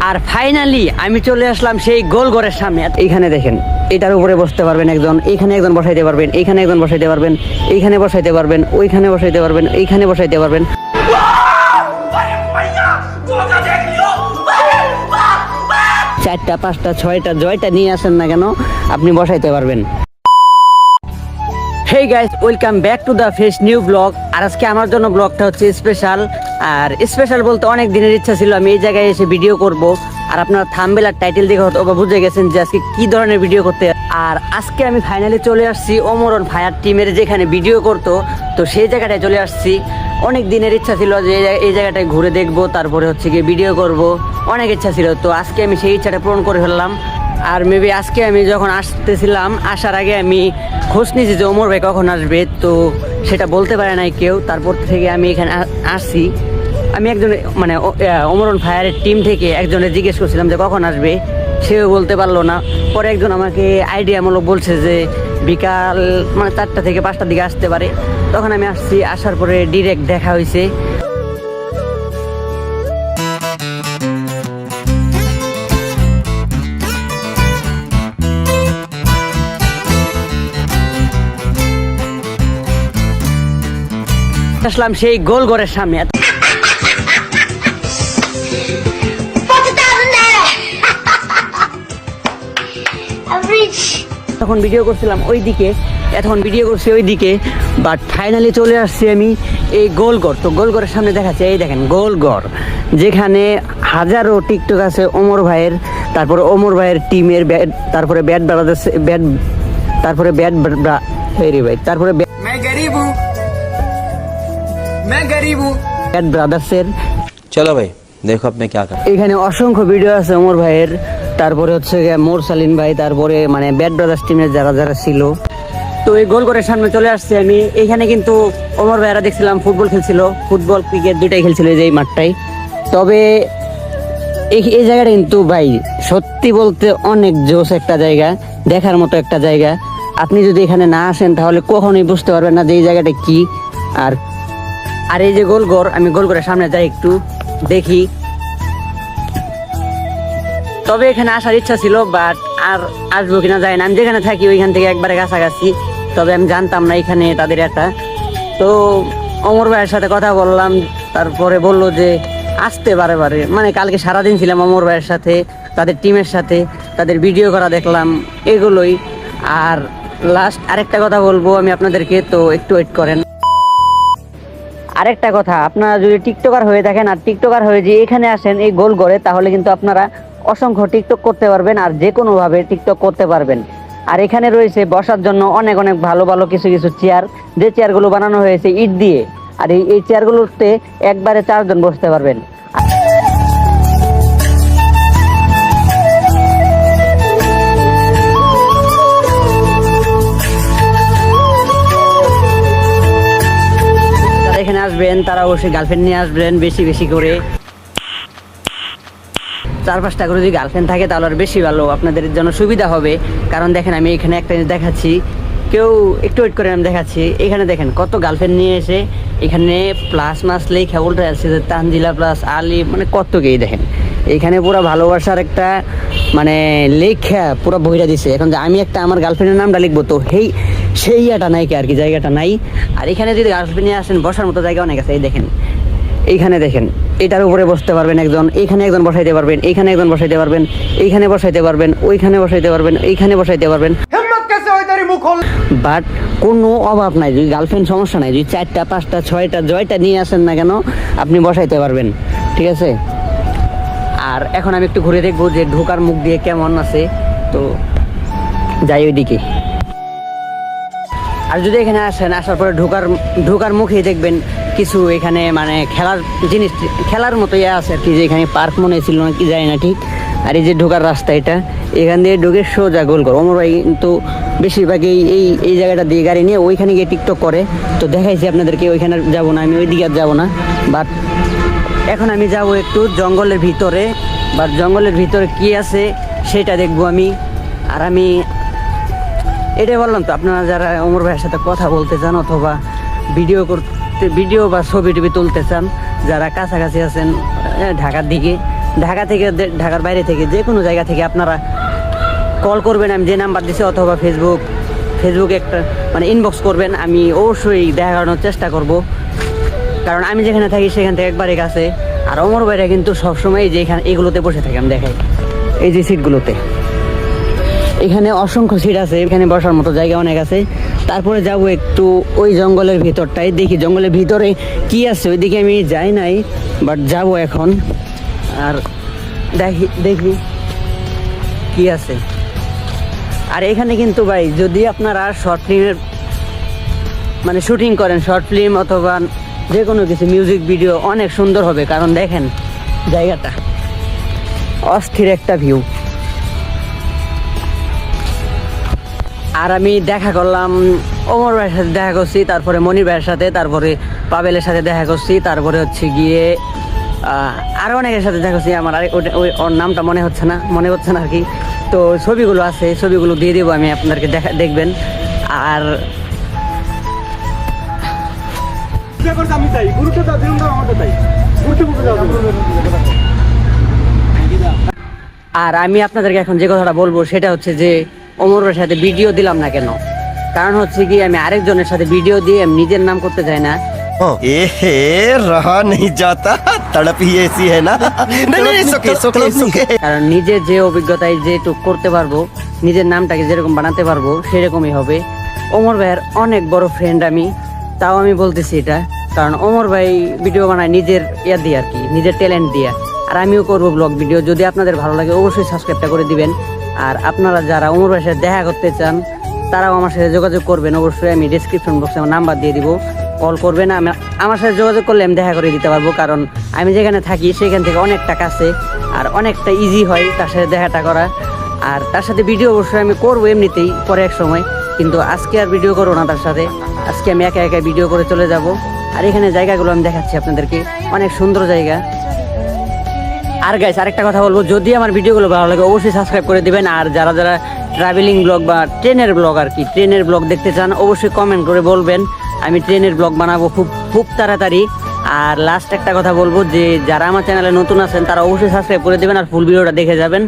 আর finally আমি চলে আসলাম সেই গোল ঘরের সামনে। এইখানে দেখেন, এটার উপরে বসতে পারবেন একজন, এইখানে একজন বসাইতে পারবেন, এইখানে একজন বসাইতে পারবেন, এইখানে বসাইতে পারবেন, ওইখানে বসাইতে পারবেন, এইখানে বসাইতে পারবেন। চারটা, পাঁচটা, ছয়টা, জয়টা নিয়ে আসেন না কেন আপনি বসাইতে পারবেন। Hey guys, welcome back to the fresh new blog. আর আজকে আমার জন্য ব্লগটা হচ্ছে স্পেশাল। আর স্পেশাল বলতে অনেক দিনের ইচ্ছা ছিল আমি এই জায়গায় এসে ভিডিও করব। আর আপনারা থাম্বনেল আর টাইটেল দেখে হয়তো বুঝে গেছেন যে আজকে কি ধরনের ভিডিও করতে। আর আজকে আমি ফাইনালি চলে আসছি ওমরন ফায়ার টিমের যেখানে ভিডিও করতো, তো সেই জায়গাটায় চলে আসছি। অনেক দিনের ইচ্ছা ছিল যে এই জায়গাটায় ঘুরে দেখবো, তারপরে হচ্ছে গিয়ে ভিডিও করব, অনেক ইচ্ছা ছিল। তো আজকে আমি সেই ইচ্ছাটা পূরণ করে ফেললাম। আর মেবি আজকে আমি যখন আসতেছিলাম, আসার আগে আমি খোঁজ নিয়েছি যে ওমর ভাই কখন আসবে, তো সেটা বলতে পারে নাই কেউ। তারপর থেকে আমি এখানে আসছি। আমি একজন মানে ওমরন ফায়ারের টিম থেকে একজনের জিজ্ঞেস করছিলাম যে কখন আসবে, সেও বলতে পারলো না। পরে একজন আমাকে আইডিয়ামূলক বলছে যে বিকাল মানে 4টা থেকে 5টার দিকে আসতে পারে। তখন আমি আসছি, আসার পরে ডিরেক্ট দেখা হয়েছে। আসলাম সেই গোল ঘরের সামনে। তখন ভিডিও করছিলাম ওইদিকে, এখন ভিডিও করছি ওইদিকে, বাট ফাইনালি চলে আসছি আমি এই গোলঘর। তো গোলঘরের সামনে দেখাচ্ছে, এই দেখেন গোলঘর, যেখানে হাজারো টিকটক আছে ওমর ভাইয়ের, তারপরে ওমর ভাইয়ের টিমের ব্যাট, তারপরে ব্যাট ব্রাদার্স ব্যাট, তারপরে ব্যাট ভাই, তারপরে ব্যাট ব্রাদার্সের। চলো ভাই দেখো আপনি কি করেন। এখানে অসংখ্য ভিডিও আছে ওমর ভাইয়ের, তারপরে হচ্ছে মোর সালিন ভাই, তারপরে মানে ব্যাট ব্রাদার্স টিমের যারা যারা ছিল। তো এই গোল ঘরের সামনে চলে আসছি আমি। এখানে কিন্তু ওমর ভাইয়েরা দেখছিলাম ফুটবল খেলছিল, ফুটবল ক্রিকেট দুটাই খেলছিল এই মাঠটাই। তবে এই জায়গাটা কিন্তু ভাই সত্যি বলতে অনেক জোস একটা জায়গা, দেখার মতো একটা জায়গা। আপনি যদি এখানে না আসেন তাহলে কখনোই বুঝতে পারবেন না যে এই জায়গাটা কি। আর এই যে গোলঘর, আমি গোলঘরের সামনে যাই একটু দেখি। তবে এখানে আসার ইচ্ছা ছিল, বাট আর আসবো কিনা যায় না। আমি যেখানে থাকি ওইখান থেকে একবারে কাছাকাছি, তবে আমি জানতাম না এখানে তাদের একটা। তো ওমর ভাইয়ের সাথে কথা বললাম, তারপরে বললো যে আসতে বারে মানে কালকে সারাদিন ছিলাম ওমর ভাইয়ের সাথে, তাদের টিমের সাথে, তাদের ভিডিও করা দেখলাম, এগুলোই। আর লাস্ট আরেকটা কথা বলবো আমি আপনাদেরকে, তো একটু ওয়েট করেন। আরেকটা কথা, আপনারা যদি টিকটকার হয়ে থাকেন আর টিকটকার হয়ে যে এখানে আসেন এই গোলঘরে, তাহলে কিন্তু আপনারা অসংখ্য টিকটক করতে পারবেন আর যে কোনোভাবে টিকটক করতে পারবেন। আর এখানে রয়েছে বসার জন্য অনেক অনেক ভালো ভালো কিছু চেয়ার, যে চেয়ারগুলো বানানো হয়েছে ইট দিয়ে। আর এই চেয়ারগুলোতে একবারে 4 জন বসতে পারবেন। এখানে আসবেন তারা অবশ্যই গার্লফ্রেন্ড নিয়ে আসবেন, বেশি বেশি করে 4-5টা করে যদি গার্লফ্রেন্ড থাকে তাহলে আর বেশি ভালো, আপনাদের জন্য সুবিধা হবে। কারণ দেখেন আমি এখানে একটা জিনিস দেখাচ্ছি, কেউ একটু ওয়েট করে আমি দেখাচ্ছি। এখানে দেখেন কত গার্লফ্রেন্ড নিয়ে এসে এখানে প্লাস মাস লেখা উল্টে আসছে যে তানজিলা প্লাস আলী, মানে কত কেই দেখেন এখানে পুরো ভালোবাসার একটা মানে লেখা পুরো বইটা দিছে। এখন যে আমি একটা আমার গার্লফ্রেন্ডের নামটা লিখবো, তো সেই ইয়েটা নাই কি আর কি, জায়গাটা নাই। আর এখানে যদি গার্লফ্রেন্ড নিয়ে আসেন বসার মতো জায়গা অনেক আছে। এই দেখেন, এইখানে দেখেন, এটার উপরে বসতে পারবেন একজন, এইখানে একজন বসাইতে পারবেন, এইখানে একজন বসাইতে পারবেন, এইখানে বসাইতে পারবেন, ওইখানে বসাইতে পারবেন, এইখানে বসাইতে পারবেন। বাট কোনো অভাব নাই, যদি গার্লফ্রেন্ড সমস্যা নাই, যদি 4টা, 5টা, 6টা, জয়টা নিয়ে আসেন না কেন আপনি বসাইতে পারবেন, ঠিক আছে। আর এখন আমি একটু ঘুরে দেখবো যে ঢোকার মুখ দিয়ে কেমন আছে, তো যাই ওইদিকে। আর যদি এখানে আসেন, আসার পরে ঢোকার মুখেই দেখবেন কিছু এখানে মানে খেলার জিনিস, খেলার মতো আছে আর কি, যে এখানে পার্ক মনে ছিল না কি যায় না ঠিক। আর এই যে ঢোকার রাস্তা, এটা এখান দিয়ে ঢুকে সোজা গোলঘর। ওমর ভাই কিন্তু বেশিরভাগই এই জায়গাটা দিয়ে গাড়ি নিয়ে ওইখানে গিয়ে টিকটক করে। তো দেখাইছি আপনাদেরকে, ওইখানে যাবো না আমি, ওই দিকে আর যাবো না। বাট এখন আমি যাব একটু জঙ্গলের ভিতরে, বাট জঙ্গলের ভিতরে কি আছে সেটা দেখবো আমি। আর আমি এটাই বললাম, তো আপনারা যারা ওমর ভাইয়ের সাথে কথা বলতে চান অথবা ভিডিও বা ছবি টবি তুলতে চান, যারা কাছাকাছি আছেন ঢাকার দিকে, ঢাকা থেকে ঢাকার বাইরে থেকে যে কোনো জায়গা থেকে আপনারা কল করবেন, আমি যে নাম্বার দিছি, অথবা ফেসবুকে একটা মানে ইনবক্স করবেন, আমি অবশ্যই দেখা করানোর চেষ্টা করব। কারণ আমি যেখানে থাকি সেখান থেকে একবারে কাছে। আর ওমর ভাইরা কিন্তু সবসময় যে এখানে এগুলোতে বসে থাকে, আমি দেখাই এই যে সিটগুলোতে, এখানে অসংখ্য সিট আছে, এখানে বসার মতো জায়গা অনেক আছে। তারপরে যাব একটু ওই জঙ্গলের ভিতরটাই, দেখি জঙ্গলের ভিতরে কি আছে, ওইদিকে আমি যাই নাই, বাট যাব এখন। আর দেখি কি আছে। আর এখানে কিন্তু ভাই যদি আপনারা শর্ট ফিল্মের মানে শুটিং করেন, শর্ট ফিল্ম অথবা যে কোনো কিছু মিউজিক ভিডিও, অনেক সুন্দর হবে। কারণ দেখেন জায়গাটা অস্থির একটা ভিউ। আর আমি দেখা করলাম ওমর ভাইয়ের সাথে দেখা করছি, তারপরে মনির ভাইয়ের সাথে, তারপরে পাবেলের সাথে দেখা করছি, তারপরে হচ্ছে গিয়ে আরও অনেকের সাথে দেখা করছি। আমার ওর নামটা মনে হচ্ছে না আর কি। তো ছবিগুলো আছে, ছবিগুলো দিয়ে দেবো আমি আপনাদেরকে, দেখবেন। আর আর আমি আপনাদেরকে এখন যে কথাটা বলবো সেটা হচ্ছে যে ওমরের সাথে ভিডিও দিলাম না কেন, কারণ হচ্ছে কি আমি আরেকজনের সাথে ভিডিও দিয়ে আমি নিজের নাম করতে চাই না। रहा नहीं जाता तड़प ही ऐसी है ना কারণ নিজে যে অভিজ্ঞতায় যেটুক করতে পারবো, নিজের নামটাকে যেরকম বানাতে পারবো সেরকমই হবে। ওমর ভাইয়ের অনেক বড় ফ্রেন্ড আমি, তাও আমি বলতেছি এটা, কারণ ওমর ভাই ভিডিও বানায় নিজের ইয়া দিয়ে আর কি, নিজের ট্যালেন্ট দিয়ে। আর আমিও করবো ব্লগ ভিডিও, যদি আপনাদের ভালো লাগে অবশ্যই সাবস্ক্রাইবটা করে দিবেন। আর আপনারা যারা ওমর ভাইয়ের সাথে দেখা করতে চান তারাও আমার সাথে যোগাযোগ করবেন, অবশ্যই আমি ডিসক্রিপশন বক্সে আমার নাম্বার দিয়ে দিব, কল করবেন। আমার সাথে যোগাযোগ করলে আমি দেখা করে দিতে পারবো, কারণ আমি যেখানে থাকি সেখান থেকে অনেকটা কাছে আর অনেকটা ইজি হয় তার সাথে দেখাটা করা। আর তার সাথে ভিডিও অবশ্যই আমি করবো এমনিতেই পরে এক সময়, কিন্তু আজকে আর ভিডিও করবো না তার সাথে। আজকে আমি একা একা ভিডিও করে চলে যাব। আর এখানে জায়গাগুলো আমি দেখাচ্ছি আপনাদেরকে, অনেক সুন্দর জায়গা। আর গাইস আরেকটা কথা বলবো, যদি আমার ভিডিওগুলো ভালো লাগে অবশ্যই সাবস্ক্রাইব করে দিবেন। আর যারা যারা ট্রাভেলিং ব্লগ বা ট্রেনের ব্লগ আর কি, ট্রেনের ব্লগ দেখতে চান অবশ্যই কমেন্ট করে বলবেন, আমি ট্রেনের ব্লগ বানাবো খুব তাড়াতাড়ি। আর লাস্ট একটা কথা বলবো যে যারা আমার চ্যানেলে নতুন আছেন তারা অবশ্যই সাবস্ক্রাইব করে দেবেন আর ফুল ভিডিওটা দেখে যাবেন।